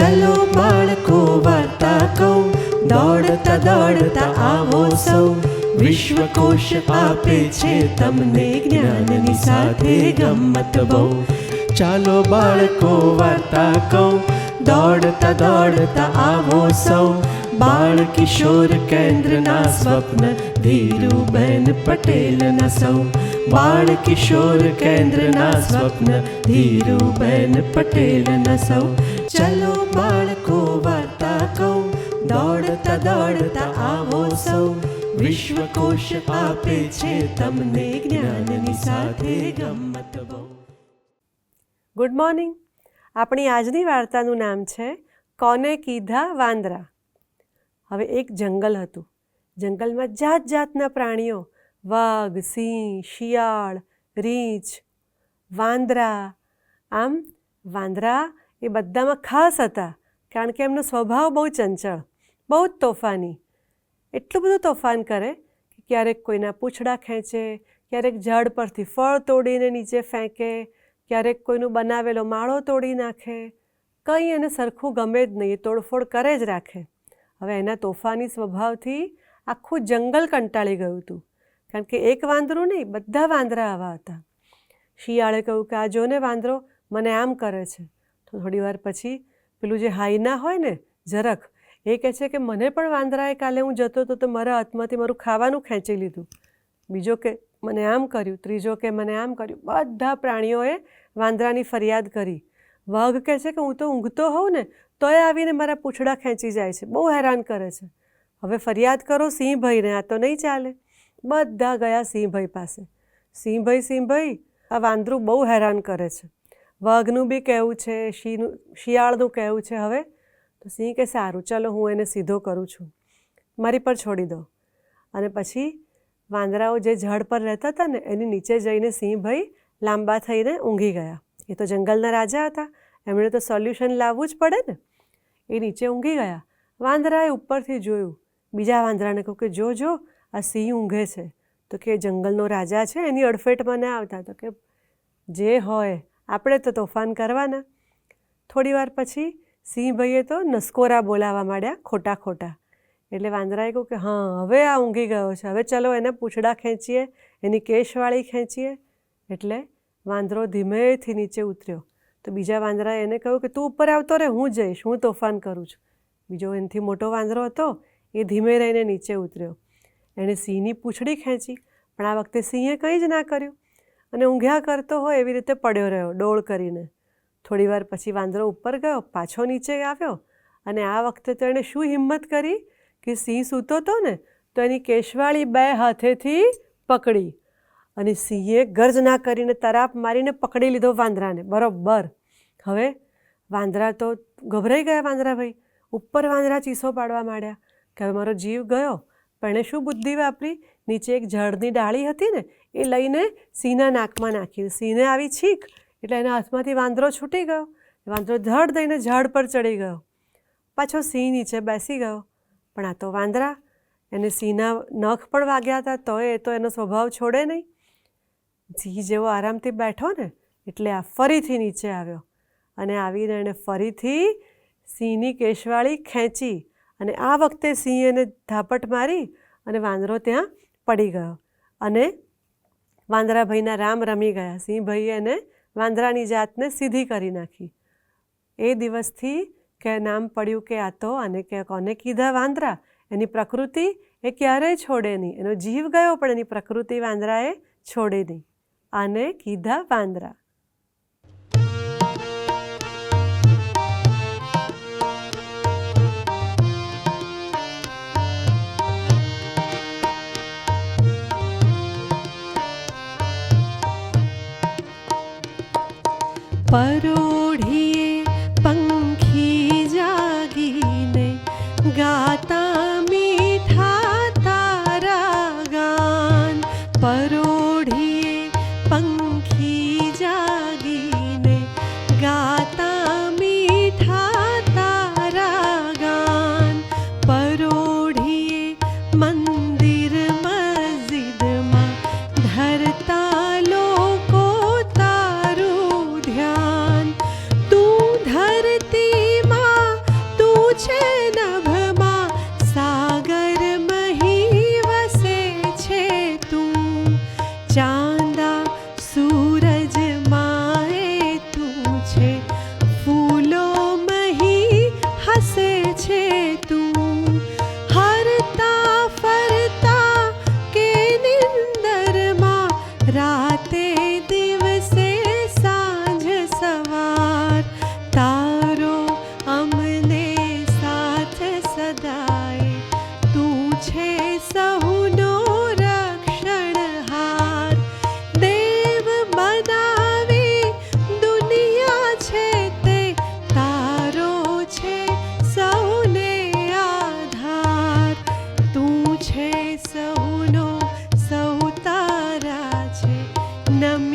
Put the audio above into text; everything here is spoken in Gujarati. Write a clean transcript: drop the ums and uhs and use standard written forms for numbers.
ચલો બાળકો વાર્તા કહું, દોડતા દોડતા આવો સૌ. વિશ્વકોશ આપે છે તમને જ્ઞાનની સાથે ગમ્મત બહુ. ચાલો બાળકો વાર્તા કહું, દોડતા દોડતા આવો સૌ. બાળ કિશોર કેન્દ્રના સ્વપ્ન ધીરુબેન પટેલના સૌ. બાળ કિશોર કેન્દ્રના સ્વપ્ન ધીરુબેન પટેલના સૌ. ચલો બાળકો વાર્તા કહું, દોડતા દોડતા આવો સૌ. વિશ્વકોશ આપે છે તમને જ્ઞાનની સાથે ગમ્મત બહુ. Good morning. આપણી આજની વાર્તાનું નામ છે કોને કીધા વાંદરા. હવે એક જંગલ હતું. જંગલમાં જાત જાતના પ્રાણીઓ, વાઘ, સિંહ, શિયાળ, રીંછ, વાંદરા. આમ વાંદરા એ બધામાં ખાસ હતા, કારણ કે એમનો સ્વભાવ બહુ ચંચળ, બહુ જ તોફાની. એટલું બધું તોફાન કરે કે ક્યારેક કોઈના પૂંછડા ખેંચે, ક્યારેક ઝાડ પરથી ફળ તોડીને નીચે ફેંકે, ક્યારેક કોઈનું બનાવેલો માળો તોડી નાખે. કંઈ એને સરખું ગમે જ નહીં, તોડફોડ કરે જ રાખે. હવે એના તોફાની સ્વભાવથી આખું જંગલ કંટાળી ગયું હતું, કારણ કે એક વાંદરું નહીં, બધા વાંદરા આવા હતા. શિયાળે કહ્યું કે આ જો ને વાંદરો મને આમ કરે છે. તો થોડી વાર પછી પેલું જે હાઈના હોય ને જરાક, એ કહે છે કે મને પણ વાંદરાએ કાલે હું જતો હતો તો મારા હાથમાંથી મારું ખાવાનું ખેંચી લીધું. બીજો કે મને આમ કર્યું. ત્રીજો કે મને આમ કર્યું. બધા પ્રાણીઓએ વાંદરાની ફરિયાદ કરી. વાઘ કહે છે કે હું તો ઊંઘતો હોઉં ને તોય આવીને મારા પૂંછડા ખેંચી જાય છે, બહુ હેરાન કરે છે. હવે ફરિયાદ કરો સિંહભાઈને, આ તો નહીં ચાલે. બધા ગયા સિંહભાઈ પાસે. સિંહભાઈ, આ વાંદરું બહુ હેરાન કરે છે. વાઘનું બી કહેવું છે, શિયાળનું કહેવું છે. હવે તો સિંહ કે સારું, ચલો હું એને સીધો કરું છું, મારી પર છોડી દો. અને પછી વાંદરાઓ જે ઝાડ પર રહેતા હતા ને એની નીચે જઈને સિંહભાઈ લાંબા થઈને ઊંઘી ગયા. એ તો જંગલના રાજા હતા, એમણે તો સોલ્યુશન લાવવું જ પડે ને. એ નીચે ઊંઘી ગયા. વાંદરાએ ઉપરથી જોયું. બીજા વાંદરાને કહ્યું કે જો આ સિંહ ઊંઘે છે. તો કે જંગલનો રાજા છે, એની અડફેટમાં ના આવતા. તો કે જે હોય, આપણે તો તોફાન કરવાના. થોડી વાર પછી સિંહભાઈએ તો નસકોરા બોલાવવા માંડ્યા, ખોટા ખોટા. એટલે વાંદરાએ કહ્યું કે હા, હવે આ ઊંઘી ગયો છે, હવે ચલો એને પૂંછડા ખેંચીએ, એની કેશવાળી ખેંચીએ. એટલે વાંદરો ધીમેથી નીચે ઉતર્યો. તો બીજા વાંદરાએ એને કહ્યું કે તું ઉપર આવતો રહે, હું જઈશ, હું તોફાન કરું છું. બીજો એનાથી મોટો વાંદરો હતો, એ ધીમે રહીને નીચે ઉતર્યો. એણે સિંહની પૂંછડી ખેંચી, પણ આ વખતે સિંહે કંઈ જ ના કર્યું અને ઊંઘ્યા કરતો હોય એવી રીતે પડ્યો રહ્યો ડોળ કરીને. થોડી વાર પછી વાંદરો ઉપર ગયો, પાછો નીચે આવ્યો. અને આ વખતે તો એણે શું હિંમત કરી કે સિંહ સૂતો હતો ને તો એની કેશવાળી 2 હાથેથી પકડી. અને સિંહે ગર્જના કરીને તરાપ મારીને પકડી લીધો વાંદરાને બરોબર. હવે વાંદરા તો ગભરાઈ ગયા. વાંદરાભાઈ ઉપર વાંદરા ચીસો પાડવા માંડ્યા કે હવે મારો જીવ ગયો. પણ એણે શું બુદ્ધિ વાપરી, નીચે એક ઝાડની ડાળી હતી ને એ લઈને સિંહના નાકમાં નાખી. સિંહને આવી છીક એટલે એના હાથમાંથી વાંદરો છૂટી ગયો. વાંદરો ધડ દઈને ઝાડ પર ચડી ગયો. પાછો સિંહ નીચે બેસી ગયો. પણ આ તો વાંદરા, એને સિંહના નખ પણ વાગ્યા હતા તોય એ તો એનો સ્વભાવ છોડે નહીં. સિંહ જેવો આરામથી બેઠો ને એટલે આ ફરીથી નીચે આવ્યો અને આવીને એણે ફરીથી સિંહની કેશવાળી ખેંચી. અને આ વખતે સિંહ એને ધાપટ મારી અને વાંદરો ત્યાં પડી ગયો. અને વાંદરાભાઈના રામ રમી ગયા. સિંહભાઈએ એને વાંદરાની જાતને સીધી કરી નાખી. એ દિવસથી કે નામ પડ્યું કે આ તો અને કે કોને કીધા વાંદરા. એની પ્રકૃતિ એ ક્યારેય છોડે નહીં. એનો જીવ ગયો પણ એની પ્રકૃતિ વાંદરાએ છોડે નહીં. આને કીધા વાંદરા. પરોઢીએ પંખી જાગીને ગાતા મીઠા તારા ગાન. પરોઢીએ પંખી જાગીને ગાતા મીઠા તારા ગાન. પરોઢીએ મંદિર મસ્જિદમાં ધરતા લોકો તારું ધ્યાન. નમ